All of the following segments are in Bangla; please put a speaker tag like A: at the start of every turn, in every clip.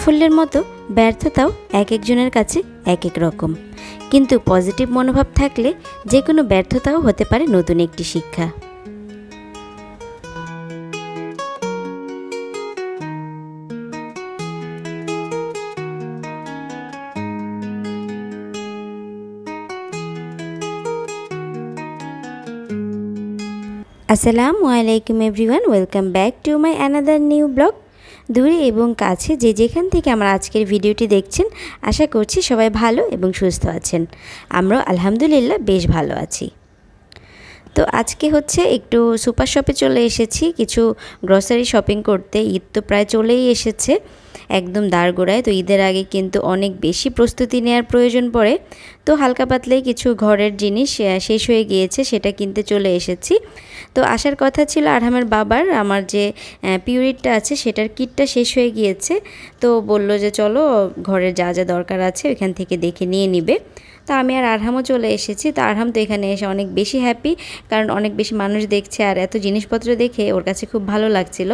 A: সাফল্যের মতো ব্যর্থতাও এক একজনের কাছে এক এক রকম, কিন্তু পজিটিভ মনোভাব থাকলে যে কোনো ব্যর্থতাও হতে পারে নতুন একটি শিক্ষা। আসসালামু আলাইকুম everyone, welcome back to my another new blog. দূরে এবং কাছে যে যেখান থেকে আমার আজকের ভিডিওটি দেখছেন, আশা করছি সবাই ভালো এবং সুস্থ আছেন। আমরাও আলহামদুলিল্লাহ বেশ ভালো আছি। তো আজকে হচ্ছে একটু সুপার শপে চলে এসেছি কিছু গ্রসারি শপিং করতে। ঈদ তো প্রায় চলেই এসেছে, একদম দাঁড়গোড়ায়। তো ঈদের আগে কিন্তু অনেক বেশি প্রস্তুতি নেওয়ার প্রয়োজন পড়ে। তো হালকা পাতলাই কিছু ঘরের জিনিস শেষ হয়ে গিয়েছে, সেটা কিনতে চলে এসেছি। তো আসার কথা ছিল আরহামের বাবার, আমার যে পিউরিটটা আছে সেটার কিটটা শেষ হয়ে গিয়েছে। তো বলল যে চলো ঘরের যা যা দরকার আছে ওইখান থেকে দেখে নিয়ে নিবে। তো আমি আর আরহামও চলে এসেছি। তো আরহাম তো এখানে এসে অনেক বেশি হ্যাপি, কারণ অনেক বেশি মানুষ দেখছে আর এত জিনিসপত্র দেখে ওর কাছে খুব ভালো লাগছিল।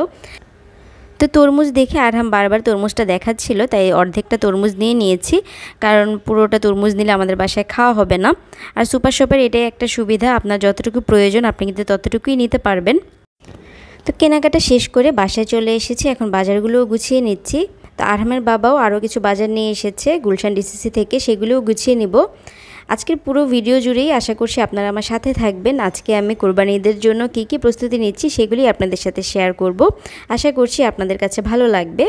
A: তো তরমুজ দেখে আরহাম বারবার তরমুজটা দেখাচ্ছিল, তাই অর্ধেকটা তরমুজ নিয়ে নিয়েছি, কারণ পুরোটা তরমুজ নিলে আমাদের বাসায় খাওয়া হবে না। আর সুপার শপের এটাই একটা সুবিধা, আপনার যতটুকু প্রয়োজন আপনি কিন্তু ততটুকুই নিতে পারবেন। তো কেনাকাটা শেষ করে বাসায় চলে এসেছি, এখন বাজারগুলোও গুছিয়ে নিচ্ছি। তো আরহামের বাবাও আরও কিছু বাজার নিয়ে এসেছে গুলশান ডিসিসি থেকে, সেগুলোও গুছিয়ে নিব। আজকের পুরো ভিডিও জুড়েই আশা করছি আপনারা আমার সাথে থাকবেন। আজকে আমি কোরবানি ঈদের জন্য কী কী প্রস্তুতি নিচ্ছি সেগুলি আপনাদের সাথে শেয়ার করব। আশা করছি আপনাদের কাছে ভালো লাগবে।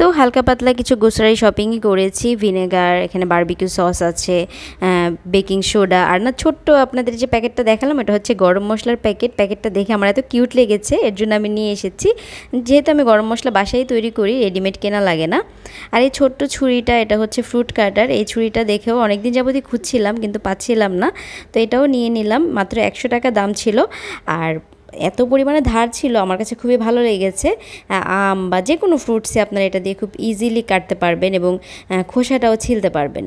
A: তো হালকা পাতলা কিছু গ্রোসারি শপিংই করেছি। ভিনেগার, এখানে বারবিকিউ সস আছে, বেকিং সোডা, আর না ছোট্ট আপনাদের যে প্যাকেটটা দেখালাম এটা হচ্ছে গরম মশলার প্যাকেট। প্যাকেটটা দেখে আমার এত কিউট লেগেছে, এর জন্য আমি নিয়ে এসেছি। যেহেতু আমি গরম মশলা বাসায় তৈরি করি, রেডিমেড কেনা লাগে না। আর এই ছোট্ট ছুরিটা, এটা হচ্ছে ফ্রুট কাটার। এই ছুরিটা দেখেও অনেকদিন যাবতই খুঁজছিলাম কিন্তু পাচ্ছিলাম না, তো এটাও নিয়ে নিলাম। মাত্র 100 টাকা দাম ছিল, আর এত পরিমাণে ধার ছিল আমার কাছে, খুবই ভালো লেগেছে। আম বা যে কোনো ফ্রুটসে আপনারা এটা দিয়ে খুব ইজিলি কাটতে পারবেন এবং খোসাটাও ছিলতে পারবেন।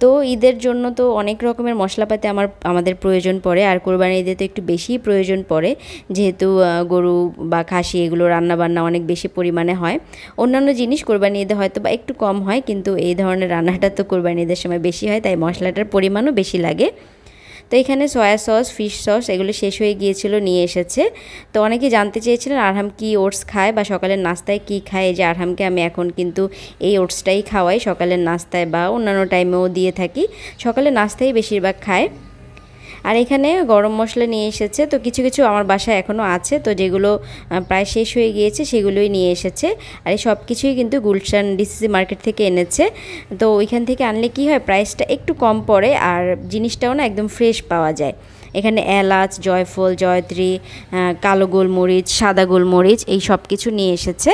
A: তো ঈদের জন্য তো অনেক রকমের মশলাপাতি আমাদের প্রয়োজন পড়ে, আর কোরবানি ঈদে তো একটু বেশিই প্রয়োজন পড়ে, যেহেতু গরু বা খাসি এগুলো রান্নাবান্না অনেক বেশি পরিমাণে হয়। অন্যান্য জিনিস কোরবানি ঈদে হয়তো বা একটু কম হয়, কিন্তু এই ধরনের রান্নাটা তো কোরবানি ঈদের সময় বেশি হয়, তাই মশলাটার পরিমাণও বেশি লাগে। তো এখানে সয়া সস, ফিশ সস এগুলো শেষ হয়ে গিয়েছিল, নিয়ে এসেছে। তো অনেকেই জানতে চেয়েছিলেন আরহাম কি ওটস খায় বা সকালের নাস্তায় কি খায়। এই যে আরহামকে আমি এখন কিন্তু এই ওটসটাই খাওয়াই সকালের নাস্তায়, বা অন্যান্য টাইমেও দিয়ে থাকি। সকালের নাস্তায় বেশিরভাগ খায়। আর এখানে গরম মশলা নিয়ে এসেছে। তো কিছু কিছু আমার বাসায় এখনও আছে, তো যেগুলো প্রায় শেষ হয়ে গিয়েছে সেগুলোই নিয়ে এসেছে। আর এই সব কিছুই কিন্তু গুলশান ডিসিসি মার্কেট থেকে এনেছে। তো ওইখান থেকে আনলে কি হয়, প্রাইসটা একটু কম পড়ে আর জিনিসটাও না একদম ফ্রেশ পাওয়া যায়। এখানে এলাচ, জয়ফল, জয়ত্রী, কালো গোলমরিচ, সাদা গোলমরিচ এই সব কিছু নিয়ে এসেছে।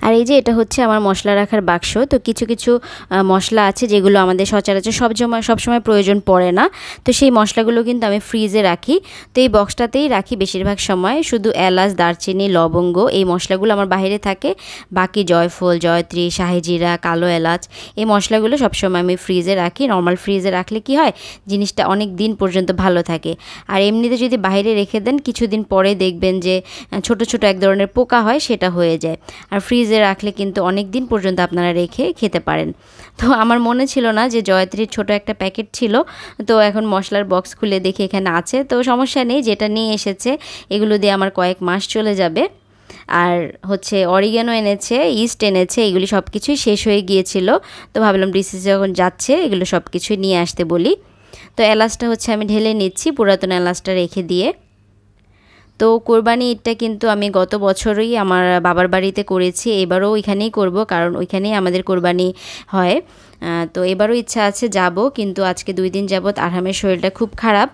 A: আর এই যে এটা হচ্ছে আমার মশলা রাখার বাক্স। তো কিছু কিছু মশলা আছে যেগুলো আমাদের সচরাচর সবসময় প্রয়োজন পড়ে না, তো সেই মশলাগুলো কিন্তু আমি ফ্রিজে রাখি। তো এই বক্সটাতেই রাখি বেশিরভাগ সময়। শুধু এলাচ, দারচিনি, লবঙ্গ এই মশলাগুলো আমার বাইরে থাকে। বাকি জয়ফল, জয়ত্রী, শাহি জিরা, কালো এলাচ এই মশলাগুলো সবসময় আমি ফ্রিজে রাখি। নর্মাল ফ্রিজে রাখলে কি হয়, জিনিসটা অনেক দিন পর্যন্ত ভালো থাকে। আর এমনিতে যদি বাইরে রেখে দেন কিছুদিন পরে দেখবেন যে ছোট ছোট এক ধরনের পোকা হয়, সেটা হয়ে যায়। আর ফ্রিজে রাখলে কিন্তু অনেক দিন পর্যন্ত আপনারা রেখে খেতে পারেন। তো আমার মনে ছিল না যে জয়ত্রীর ছোট একটা প্যাকেট ছিল, তো এখন মশলার বক্স খুলে দেখি এখানে আছে। তো সমস্যা নেই, যেটা নিয়ে এসেছে এগুলো দিয়ে আমার কয়েক মাস চলে যাবে। আর হচ্ছে অরিগানো এনেছে, ইস্ট এনেছে, এগুলি সব কিছুই শেষ হয়ে গিয়েছিল। তো ভাবলাম ডিসিসি যখন যাচ্ছে এগুলো সব কিছুই নিয়ে আসতে বলি। তো এলাচটা হচ্ছে আমি ঢেলে নিচ্ছি, পুরাতন এলাচটা রেখে দিয়ে। তো কোরবানি ঈদটা কিন্তু আমি গত বছরই আমার বাবার বাড়িতে করেছি, এবারও ওইখানেই করব, কারণ ওইখানেই আমাদের কোরবানি হয়। তো এবারও ইচ্ছা আছে যাব, কিন্তু আজকে 2 দিন যাবৎ আরহামের শরীরটা খুব খারাপ,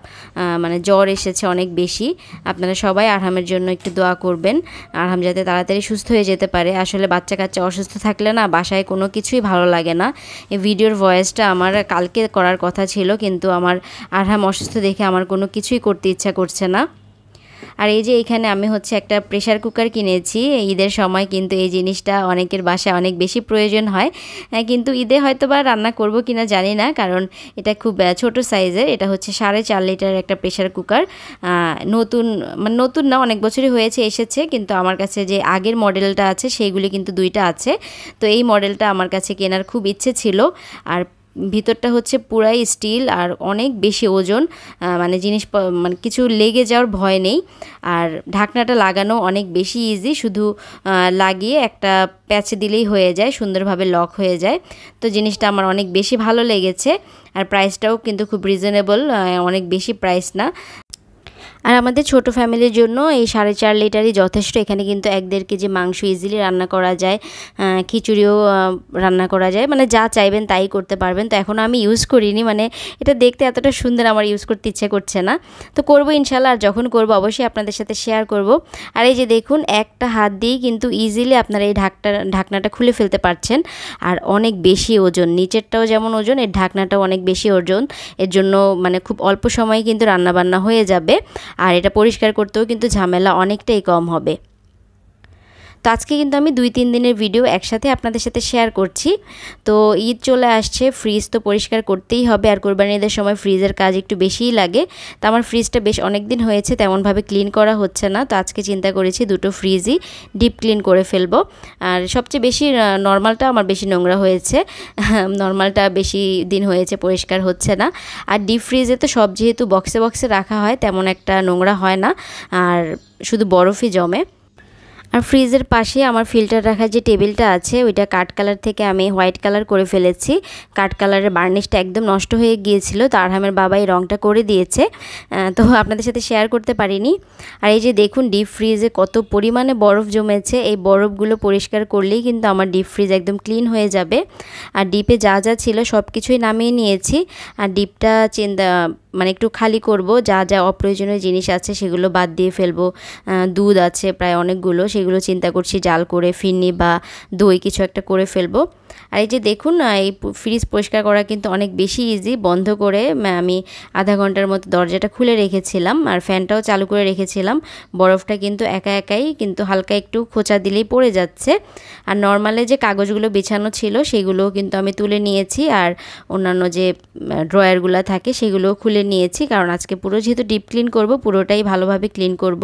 A: মানে জ্বর এসেছে অনেক বেশি। আপনারা সবাই আরহামের জন্য একটু দোয়া করবেন, আরহাম যাতে তাড়াতাড়ি সুস্থ হয়ে যেতে পারে। আসলে বাচ্চা কাচ্চা অসুস্থ থাকলে না বাসায় কোনো কিছুই ভালো লাগে না। এই ভিডিওর ভয়েসটা আমার কালকে করার কথা ছিল, কিন্তু আমার আরহাম অসুস্থ দেখে আমার কোনো কিছুই করতে ইচ্ছা করছে না। আর এই যে এখানে আমি হচ্ছে একটা প্রেসার কুকার কিনেছি ঈদের সময়, কিন্তু এই জিনিসটা অনেকের বাসায় অনেক বেশি প্রয়োজন হয়, কিন্তু ঈদে হয়তো বা রান্না করব কিনা জানি না, কারণ এটা খুব ছোট সাইজের। এটা হচ্ছে 4.5 লিটার একটা প্রেসার কুকার, নতুন মানে নতুন না, অনেক বছরই হয়েছে এসেছে, কিন্তু আমার কাছে যে আগের মডেলটা আছে সেইগুলি কিন্তু 2টা আছে। তো এই মডেলটা আমার কাছে কেনার খুব ইচ্ছে ছিল। আর ভিতরটা হচ্ছে পুরাই স্টিল আর অনেক বেশি ওজন, মানে জিনিস মানে কিছু লেগে যাওয়ার ভয় নেই। আর ঢাকনাটা লাগানো অনেক বেশি ইজি, শুধু লাগিয়ে একটা প্যাচ দিলেই হয়ে যায়, সুন্দরভাবে লক হয়ে যায়। তো জিনিসটা আমার অনেক বেশি ভালো লেগেছে। আর প্রাইসটাও কিন্তু খুব রিজনেবল, অনেক বেশি প্রাইস না। আর আমাদের ছোট ফ্যামিলির জন্য এই 4.5 লিটারই যথেষ্ট। এখানে কিন্তু 1-1.5 কেজি মাংস ইজিলি রান্না করা যায়, খিচুড়িও রান্না করা যায়, মানে যা চাইবেন তাই করতে পারবেন। তো এখনও আমি ইউজ করিনি, মানে এটা দেখতে এতটা সুন্দর আমার ইউজ করতে ইচ্ছে করছে না। তো করব ইনশাল্লাহ, আর যখন করব অবশ্যই আপনাদের সাথে শেয়ার করব। আর এই যে দেখুন, একটা হাত দিয়েই কিন্তু ইজিলি আপনারা এই ঢাকনাটা খুলে ফেলতে পারছেন। আর অনেক বেশি ওজন, নিচেরটাও যেমন ওজন, এর ঢাকনাটাও অনেক বেশি ওজন। এর জন্য মানে খুব অল্প সময়ে কিন্তু রান্নাবান্না হয়ে যাবে। আর এটা পরিষ্কার করতেও কিন্তু ঝামেলা অনেকটাই কম হবে। তো আজকে কিন্তু আমি 2-3 দিনের ভিডিও একসাথে আপনাদের সাথে শেয়ার করছি। তো ঈদ চলে আসছে, ফ্রিজ তো পরিষ্কার করতেই হবে, আর কোরবানি ঈদের সময় ফ্রিজের কাজ একটু বেশিই লাগে। তো আমার ফ্রিজটা বেশ অনেক দিন হয়েছে তেমনভাবে ক্লিন করা হচ্ছে না, তো আজকে চিন্তা করেছি দুটো ফ্রিজই ডিপ ক্লিন করে ফেলবো। আর সবচেয়ে বেশি নর্মালটা আমার বেশি নোংরা হয়েছে, নর্মালটা বেশি দিন হয়েছে পরিষ্কার হচ্ছে না। আর ডিপ ফ্রিজে তো সব যেহেতু বক্সে বক্সে রাখা হয়, তেমন একটা নোংরা হয় না, আর শুধু বরফই জমে। আর ফ্রিজের পাশে আমার ফিল্টার রাখার যে টেবিলটা আছে, ওইটা কাঠ কালার থেকে আমি হোয়াইট কালার করে ফেলেছি। কাঠ কালারের বার্নিশটা একদম নষ্ট হয়ে গিয়েছিল, তো আরহামের বাবা এই রঙটা করে দিয়েছে, তো আপনাদের সাথে শেয়ার করতে পারিনি। আর এই যে দেখুন, ডিপ ফ্রিজে কত পরিমাণে বরফ জমেছে, এই বরফগুলো পরিষ্কার করলেই কিন্তু আমার ডিপ ফ্রিজ একদম ক্লিন হয়ে যাবে। আর ডিপে যা যা ছিল সব কিছুই নামিয়ে নিয়েছি। আর ডিপটা মানে একটু খালি করব, যা যা অপ্রয়োজনীয় জিনিস আছে সেগুলো বাদ দিয়ে ফেলবো। দুধ আছে প্রায় অনেকগুলো, সেগুলো চিন্তা করছি জাল করে ফিরনি বা দই কিছু একটা করে ফেলবো। আর এই যে দেখুন, এই ফ্রিজ পরিষ্কার করা কিন্তু অনেক বেশি ইজি। বন্ধ করে আমি আধা ঘন্টার মতো দরজাটা খুলে রেখেছিলাম, আর ফ্যানটাও চালু করে রেখেছিলাম। বরফটা কিন্তু একা একাই কিন্তু হালকা একটু খোঁচা দিলেই পড়ে যাচ্ছে। আর নর্মালে যে কাগজগুলো বিছানো ছিল সেগুলোও কিন্তু আমি তুলে নিয়েছি, আর অন্যান্য যে ড্রয়ারগুলো থাকে সেগুলোও খুলে নিয়েছি, কারণ আজকে পুরো যেহেতু ডিপ ক্লিন করব, পুরোটাই ভালোভাবে ক্লিন করব।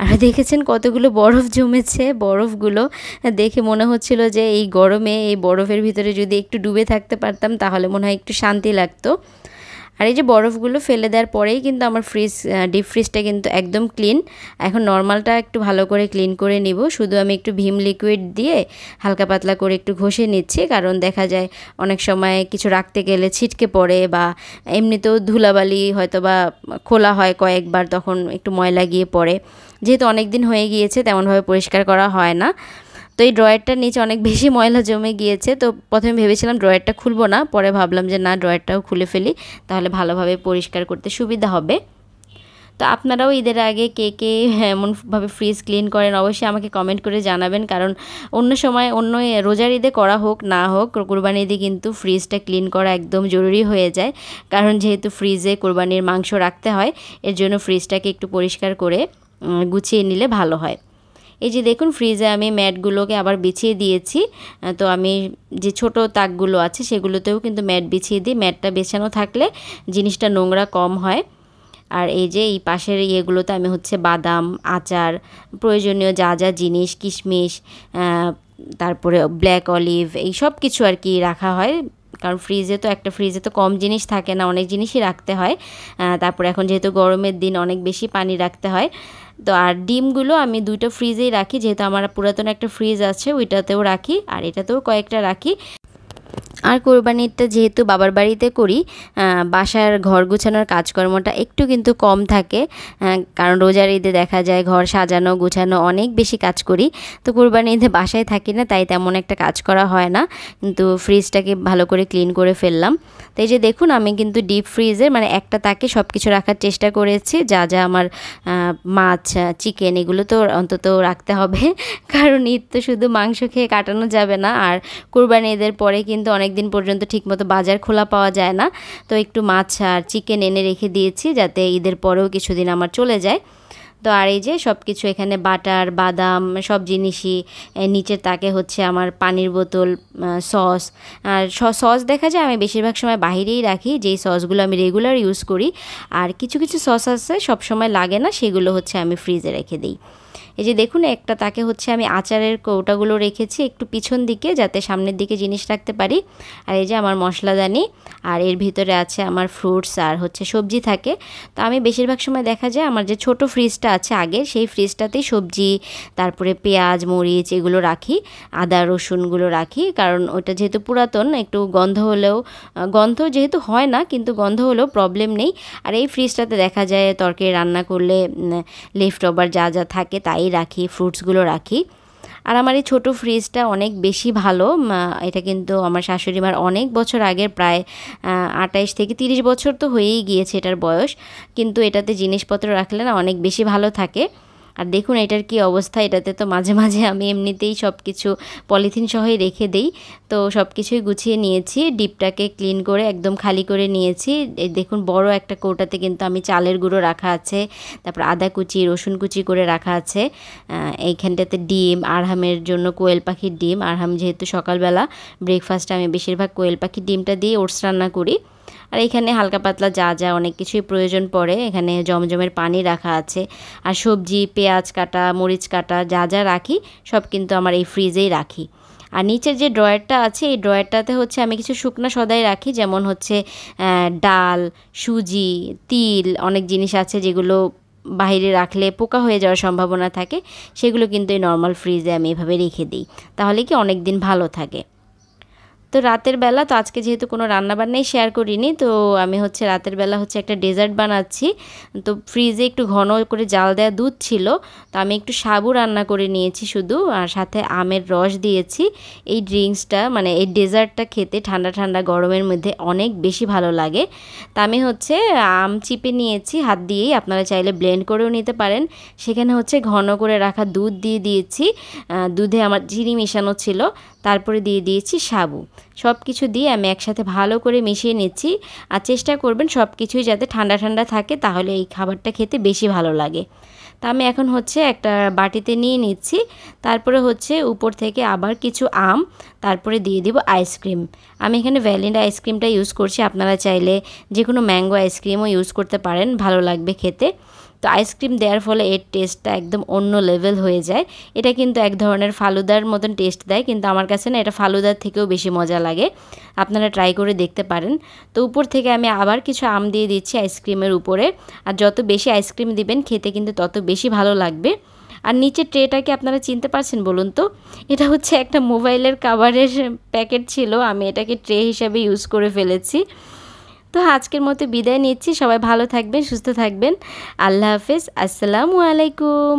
A: আর দেখেছেন কতগুলো বরফ জমেছে, বরফগুলো দেখে মনে হচ্ছিল যে এই গরমে এই বরফের ভিতরে যদি একটু ডুবে থাকতে পারতাম তাহলে মনে হয় একটু শান্তি লাগতো। আর এই যে বরফগুলো ফেলে দেওয়ার পরেই কিন্তু আমার ডিপ ফ্রিজটা কিন্তু একদম ক্লিন। এখন নর্মালটা একটু ভালো করে ক্লিন করে নিব, শুধু আমি একটু ভিম লিকুইড দিয়ে হালকা পাতলা করে একটু ঘষে নিচ্ছি, কারণ দেখা যায় অনেক সময় কিছু রাখতে গেলে ছিটকে পড়ে, বা এমনিতেও ধুলাবালি হয়তো বা খোলা হয় কয়েকবার, তখন একটু ময়লা গিয়ে পড়ে। যেহেতু অনেক দিন হয়ে গিয়েছে তেমনভাবে পরিষ্কার করা হয় না, তো এই ড্রয়ারটার নিচে অনেক বেশি ময়লা জমে গিয়েছে। তো প্রথমে ভেবেছিলাম ড্রয়ারটা খুলবো না, পরে ভাবলাম যে না, ড্রয়ারটাও খুলে ফেলি, তাহলে ভালোভাবে পরিষ্কার করতে সুবিধা হবে। তো আপনারাও ঈদের আগে কে কে এমনভাবে ফ্রিজ ক্লিন করেন অবশ্যই আমাকে কমেন্ট করে জানাবেন, কারণ অন্য সময় রোজার ঈদে করা হোক না হোক, কোরবানির ঈদে কিন্তু ফ্রিজটা ক্লিন করা একদম জরুরি হয়ে যায়, কারণ যেহেতু ফ্রিজে কোরবানির মাংস রাখতে হয়, এর জন্য ফ্রিজটাকে একটু পরিষ্কার করে গুছিয়ে নিলে ভালো হয়। এই যে দেখুন, ফ্রিজে আমি ম্যাটগুলোকে আবার বিছিয়ে দিয়েছি। তো আমি যে ছোট তাকগুলো আছে সেগুলোতেও কিন্তু ম্যাট বিছিয়ে দিই, ম্যাটটা বেছানো থাকলে জিনিসটা নোংরা কম হয়। আর এই যে এই পাশের ইয়েগুলোতে আমি হচ্ছে বাদাম, আচার, প্রয়োজনীয় যা যা জিনিস, কিশমিশ, তারপরে ব্ল্যাক অলিভ, এই সব কিছু আর কি রাখা হয়, কারণ একটা ফ্রিজে তো কম জিনিস থাকে না, অনেক জিনিসই রাখতে হয়। তারপরে এখন যেহেতু গরমের দিন অনেক বেশি পানি রাখতে হয়। তো আর ডিমগুলো আমি 2টো ফ্রিজেই রাখি, যেহেতু আমার পুরাতন একটা ফ্রিজ আছে ওইটাতেও রাখি, আর এটাতেও কয়েকটা রাখি। আর কোরবানিটা যেহেতু বাবার বাড়িতে করি, বাসার ঘর গুছানোর কাজকর্মটা একটু কিন্তু কম থাকে, কারণ রোজার ঈদে দেখা যায় ঘর সাজানো গুছানো অনেক বেশি কাজ করি। তো কোরবানি ঈদে বাসায় থাকি না, তাই তেমন একটা কাজ করা হয় না, কিন্তু ফ্রিজটাকে ভালো করে ক্লিন করে ফেললাম। তো এই যে দেখুন, আমি কিন্তু ডিপ ফ্রিজের মানে একটা তাকে সব কিছু রাখার চেষ্টা করেছি, যা যা আমার মাছ, চিকেন, এগুলো তো অন্তত রাখতে হবে, কারণ ঈদ তো শুধু মাংস খেয়ে কাটানো যাবে না। আর কোরবানি ঈদের পরে কিন্তু অনেক দিন পর্যন্ত ঠিকমতো বাজার খোলা পাওয়া যায় না, তো একটু মাছ আর চিকেন এনে রেখে দিয়েছি যাতে ঈদের পরেও কিছুদিন আমার চলে যায়। তো আর এই যে সব কিছু এখানে বাটার বাদাম সব জিনিসই, নিচের তাকে হচ্ছে আমার পানির বোতল, সস। আর সস দেখা যায় আমি বেশিরভাগ সময় বাহিরেই রাখি, যেই সসগুলো আমি রেগুলার ইউজ করি। আর কিছু কিছু সস আছে সব সময় লাগে না, সেগুলো হচ্ছে আমি ফ্রিজে রেখে দিই। এই যে দেখুন একটা তাকে হচ্ছে আমি আচারের কৌটাগুলো রেখেছি একটু পিছন দিকে, যাতে সামনের দিকে জিনিস রাখতে পারি। আর এই যে আমার মশলাদানি, আর এর ভিতরে আছে আমার ফ্রুটস আর হচ্ছে সবজি থাকে। তো আমি বেশিরভাগ সময় দেখা যায় আমার যে ছোট ফ্রিজটা আছে আগে, সেই ফ্রিজটাতেই সবজি, তারপরে পেঁয়াজ মরিচ এগুলো রাখি, আদা রসুনগুলো রাখি। কারণ ওটা যেহেতু পুরাতন, একটু গন্ধ হলেও, গন্ধ যেহেতু হয় না কিন্তু গন্ধ হলেও প্রবলেম নেই। আর এই ফ্রিজটাতে দেখা যায় তরকারি রান্না করলে লেফট ওভার যা যা থাকে তাই রাখি, ফ্রুটসগুলো রাখি। আর আমার এই ছোটো ফ্রিজটা অনেক বেশি ভালো। এটা কিন্তু আমার শাশুড়ি মার অনেক বছর আগের, প্রায় 28 থেকে 30 বছর তো হয়েই গিয়েছে এটার বয়স, কিন্তু এটাতে জিনিসপত্র রাখলে না অনেক বেশি ভালো থাকে। আর দেখুন এটার কি অবস্থা, এটাতে তো মাঝে মাঝে আমি এমনিতেই সব কিছু পলিথিন সহই রেখে দেই। তো সব কিছুই গুছিয়ে নিয়েছি, ডিপটাকে ক্লিন করে একদম খালি করে নিয়েছি। এই দেখুন বড় একটা কৌটাতে কিন্তু আমি চালের গুঁড়ো রাখা আছে, তারপর আদা কুচি রসুন কুচি করে রাখা আছে। এইখানটাতে ডিম, আরহামের জন্য কোয়েল পাখির ডিম। আরহাম যেহেতু সকালবেলা ব্রেকফাস্টে আমি বেশিরভাগ কোয়েল পাখির ডিমটা দিয়ে ওটস রান্না করি। আর এখানে হালকা পাতলা যা যা অনেক কিছুই প্রয়োজন পড়ে, এখানে জমজমের পানি রাখা আছে। আর সবজি পেঁয়াজ কাটা মরিচ কাটা যা যা রাখি সব কিন্তু আমার এই ফ্রিজেই রাখি। আর নিচের যে ড্রয়ারটা আছে এই ড্রয়ারটাতে হচ্ছে আমি কিছু শুকনো সদাই রাখি, যেমন হচ্ছে ডাল, সুজি, তিল, অনেক জিনিস আছে যেগুলো বাইরে রাখলে পোকা হয়ে যাওয়ার সম্ভাবনা থাকে, সেগুলো কিন্তু এই নর্মাল ফ্রিজে আমি এভাবে রেখে দিই, তাহলে কি অনেক দিন ভালো থাকে। তো রাতের বেলা তো আজকে যেহেতু কোনো রান্নাবান্নাই শেয়ার করিনি, তো আমি হচ্ছে রাতের বেলা হচ্ছে একটা ডেজার্ট বানাচ্ছি। তো ফ্রিজে একটু ঘন করে জাল দেওয়া দুধ ছিল, তো আমি একটু সাবু রান্না করে নিয়েছি শুধু, আর সাথে আমের রস দিয়েছি। এই ড্রিঙ্কসটা মানে এই ডেজার্টটা খেতে ঠান্ডা ঠান্ডা গরমের মধ্যে অনেক বেশি ভালো লাগে। তা আমি হচ্ছে আম চিপে নিয়েছি হাত দিয়েই, আপনারা চাইলে ব্লেন্ড করেও নিতে পারেন। সেখানে হচ্ছে ঘন করে রাখা দুধ দিয়ে দিয়েছি, দুধে আমার চিনি মেশানো ছিল, তারপরে দিয়ে দিয়েছি সাবু। সব কিছু দিয়ে আমি একসাথে ভালো করে মিশিয়ে নিচ্ছি। আর চেষ্টা করবেন সব কিছুই যাতে ঠান্ডা ঠান্ডা থাকে, তাহলে এই খাবারটা খেতে বেশি ভালো লাগে। তা আমি এখন হচ্ছে একটা বাটিতে নিয়ে নিচ্ছি, তারপরে হচ্ছে উপর থেকে আবার কিছু আম, তারপরে দিয়ে দিব আইসক্রিম। আমি এখানে ভ্যানিলা আইসক্রিমটা ইউজ করছি, আপনারা চাইলে যে কোনো ম্যাঙ্গো আইসক্রিমও ইউজ করতে পারেন, ভালো লাগবে খেতে। তো আইসক্রিম দেওয়ার ফলে এর টেস্টটা একদম অন্য লেভেল হয়ে যায়। এটা কিন্তু এক ধরনের ফালুদার মতন টেস্ট দেয়, কিন্তু আমার কাছে না এটা ফালুদার থেকেও বেশি মজা লাগে, আপনারা ট্রাই করে দেখতে পারেন। তো উপর থেকে আমি আবার কিছু আম দিয়ে দিচ্ছি আইসক্রিমের উপরে। আর যত বেশি আইসক্রিম দিবেন খেতে কিন্তু তত বেশি ভালো লাগবে। আর নিচের ট্রেটাকে আপনারা চিনতে পারছেন বলুন তো? এটা হচ্ছে একটা মোবাইলের কাভারের প্যাকেট ছিল, আমি এটাকে ট্রে হিসাবে ইউজ করে ফেলেছি। তো আজকের মতো বিদায় নিচ্ছি, সবাই ভালো থাকবেন সুস্থ থাকবেন, আল্লাহ হাফেজ, আসসালামু আলাইকুম।